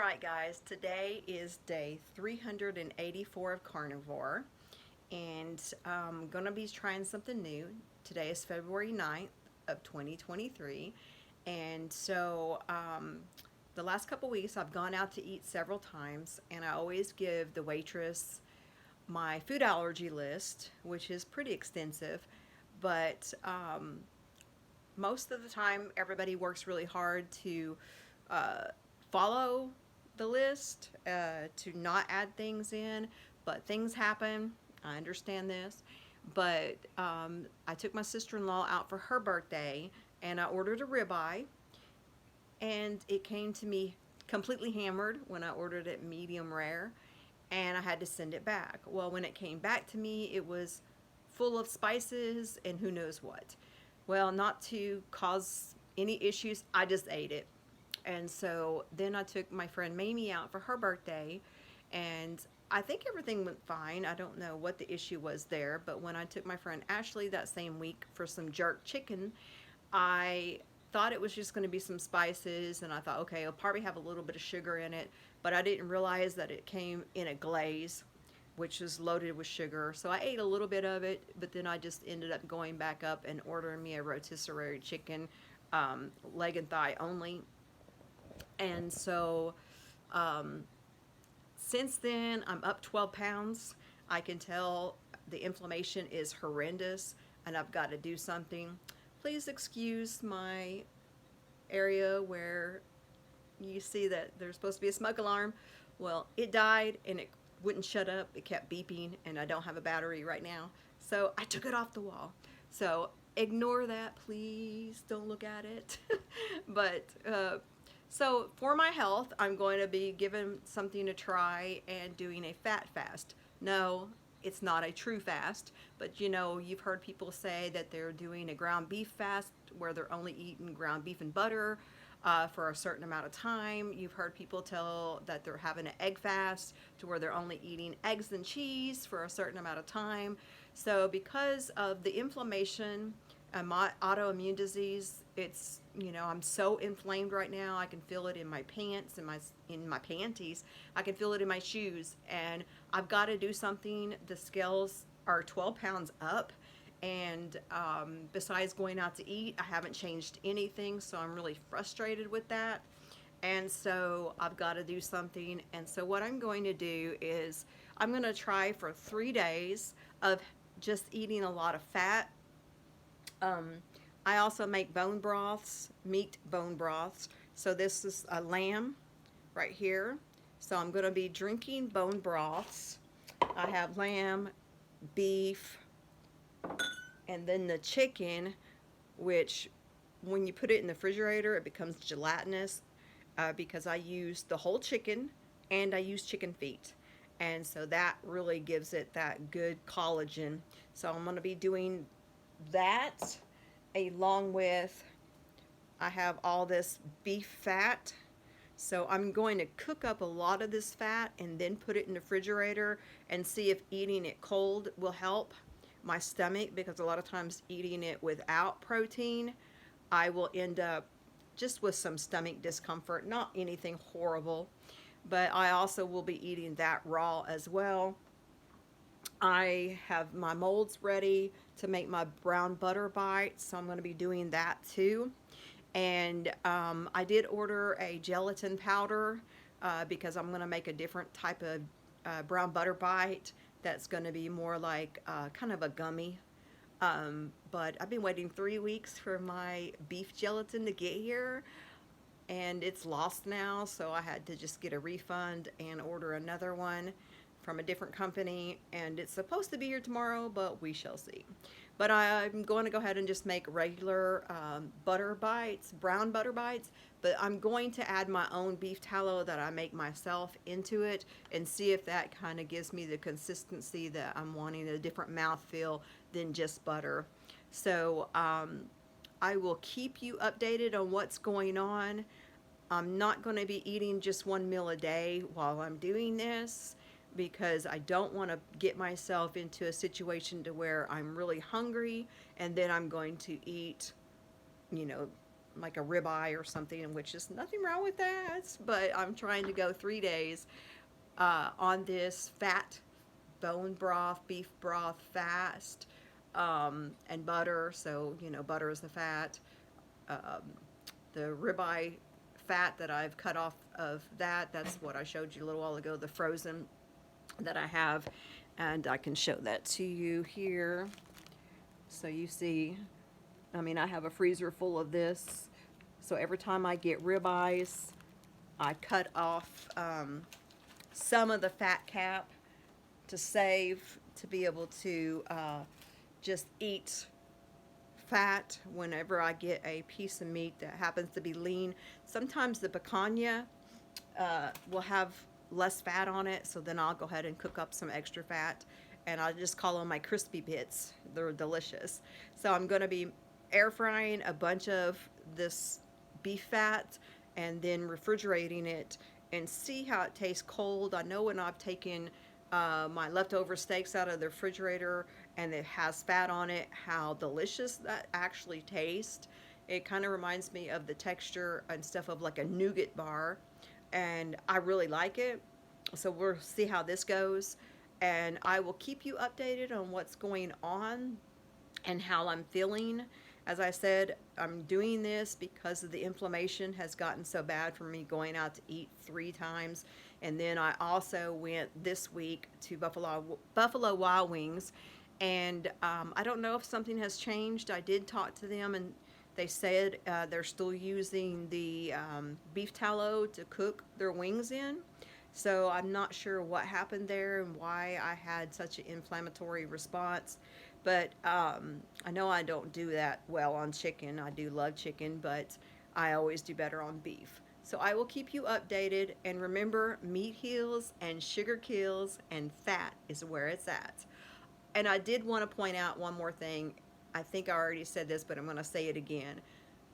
Alright guys, today is day 384 of carnivore, and I'm going to be trying something new. Today is February 9th of 2023, and the last couple weeks I've gone out to eat several times, and I always give the waitress my food allergy list, which is pretty extensive, but most of the time everybody works really hard to uh, follow the list, to not add things in, but things happen. I understand this, but I took my sister-in-law out for her birthday, and I ordered a ribeye, and it came to me completely hammered when I ordered it medium rare, and I had to send it back. Well, when it came back to me, it was full of spices and who knows what. Well, not to cause any issues, I just ate it. And so then I took my friend Mamie out for her birthday, and I think everything went fine. I don't know what the issue was there, but when I took my friend Ashley that same week for some jerk chicken, I thought it was just going to be some spices, and I thought, okay, it'll probably have a little bit of sugar in it, but I didn't realize that it came in a glaze, which is loaded with sugar. So I ate a little bit of it, but then I just ended up going back up and ordering me a rotisserie chicken, leg and thigh only. And so um, since then, I'm up 12 pounds. I can tell the inflammation is horrendous, and I've got to do something. Please excuse my area where you see that there's supposed to be a smoke alarm. Well, it died and it wouldn't shut up. It kept beeping, and I don't have a battery right now. So I took it off the wall. So ignore that, please. Don't look at it. But so for my health, I'm going to be giving something to try and doing a fat fast. No, it's not a true fast, but you know, you've heard people say that they're doing a ground beef fast where they're only eating ground beef and butter for a certain amount of time. You've heard people tell that they're having an egg fast to where they're only eating eggs and cheese for a certain amount of time. So because of the inflammation and my autoimmune disease, it's, you know, I'm so inflamed right now. I can feel it in my pants and in my panties. I can feel it in my shoes, and I've got to do something. The scales are 12 pounds up, and besides going out to eat, I haven't changed anything, so I'm really frustrated with that. And so I've got to do something. And so what I'm going to do is I'm going to try for 3 days of just eating a lot of fat. I also make bone broths, meat bone broths. So this is a lamb right here. So I'm going to be drinking bone broths. I have lamb, beef, and then the chicken, which when you put it in the refrigerator, it becomes gelatinous because I use the whole chicken and I use chicken feet. And so that really gives it that good collagen. So I'm going to be doing that along with, I have all this beef fat. So I'm going to cook up a lot of this fat and then put it in the refrigerator and see if eating it cold will help my stomach, because a lot of times eating it without protein, I will end up just with some stomach discomfort, not anything horrible, but I also will be eating that raw as well. I have my molds ready to make my brown butter bites, so I'm going to be doing that too. And I did order a gelatin powder because I'm going to make a different type of brown butter bite that's going to be more like kind of a gummy. But I've been waiting 3 weeks for my beef gelatin to get here, and it's lost now, so I had to just get a refund and order another one from a different company, and it's supposed to be here tomorrow, but we shall see. But I'm going to go ahead and just make regular butter bites, brown butter bites, but I'm going to add my own beef tallow that I make myself into it and see if that kind of gives me the consistency that I'm wanting, a different mouthfeel than just butter. So I will keep you updated on what's going on. I'm not going to be eating just one meal a day while I'm doing this, because I don't want to get myself into a situation to where I'm really hungry and then I'm going to eat, you know, like a ribeye or something, which is nothing wrong with that. But I'm trying to go 3 days on this fat bone broth, beef broth fast, and butter. So, you know, butter is the fat. Um, the ribeye fat that I've cut off of that, that's what I showed you a little while ago, the frozen that I have. And I can show that to you here. So you see, I mean, I have a freezer full of this. So every time I get ribeyes, I cut off some of the fat cap to save, to be able to just eat fat whenever I get a piece of meat that happens to be lean. Sometimes the picanha will have less fat on it, so then I'll go ahead and cook up some extra fat, and I'll just call them my crispy bits. They're delicious. So I'm going to be air frying a bunch of this beef fat and then refrigerating it and see how it tastes cold. I know when I've taken my leftover steaks out of the refrigerator and it has fat on it, how delicious that actually tastes. It kind of reminds me of the texture and stuff of like a nougat bar, and I really like it. So we'll see how this goes, and I will keep you updated on what's going on and how I'm feeling. As I said, I'm doing this because of the inflammation has gotten so bad for me going out to eat 3 times. And then I also went this week to Buffalo Wild Wings. And I don't know if something has changed. I did talk to them, and they said they're still using the beef tallow to cook their wings in. So I'm not sure what happened there and why I had such an inflammatory response. But I know I don't do that well on chicken. I do love chicken, but I always do better on beef. So I will keep you updated. And remember, meat heals and sugar kills, and fat is where it's at. And I did want to point out one more thing. I think I already said this, but I'm going to say it again.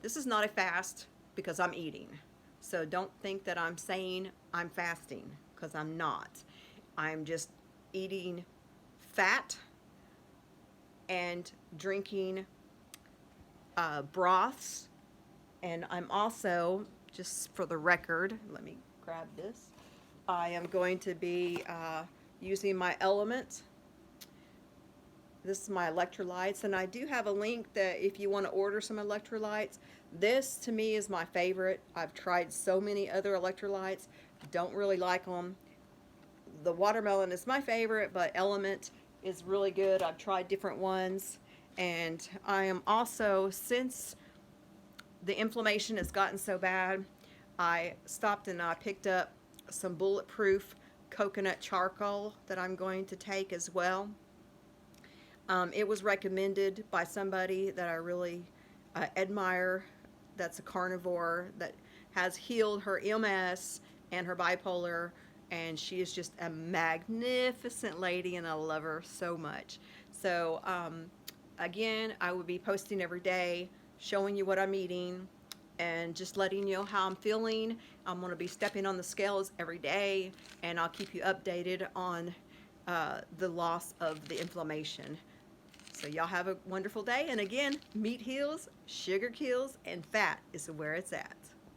This is not a fast because I'm eating. So don't think that I'm saying I'm fasting, because I'm not. I'm just eating fat and drinking broths. And I'm also, just for the record, let me grab this. I am going to be using my Element. This is my electrolytes, and I do have a link that if you want to order some electrolytes. This to me is my favorite. I've tried so many other electrolytes, don't really like them. The watermelon is my favorite, but Element is really good. I've tried different ones, and I am also, since the inflammation has gotten so bad, I stopped and I picked up some bulletproof coconut charcoal that I'm going to take as well. It was recommended by somebody that I really admire, that's a carnivore, that has healed her MS and her bipolar, and she is just a magnificent lady, and I love her so much. So again, I will be posting every day, showing you what I'm eating, and just letting you know how I'm feeling. I'm going to be stepping on the scales every day, and I'll keep you updated on the loss of the inflammation. So y'all have a wonderful day. And again, meat heals, sugar kills, and fat is where it's at.